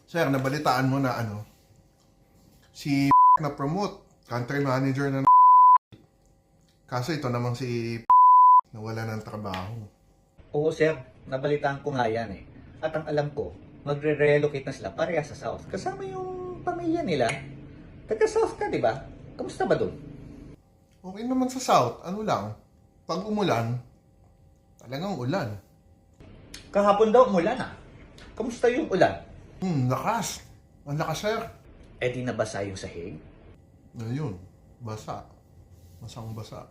Sir, nabalitaan mo na si na promote, country manager na kaso ito namang si nawala ng trabaho. Oo sir, nabalitaan ko nga yan eh. At ang alam ko, magre-relocate na sila pareha sa South. Kasama yung pamilya nila. Taga-South ka, di ba? Kamusta ba doon? Okay naman sa South, ano lang, pag umulan, talagang ulan. Kahapon daw umulan ah. Kamusta yung ulan? Lakas. Ang lakas, sir. Eh di nabasa yung sahig? Ayun, basa. Basang basa.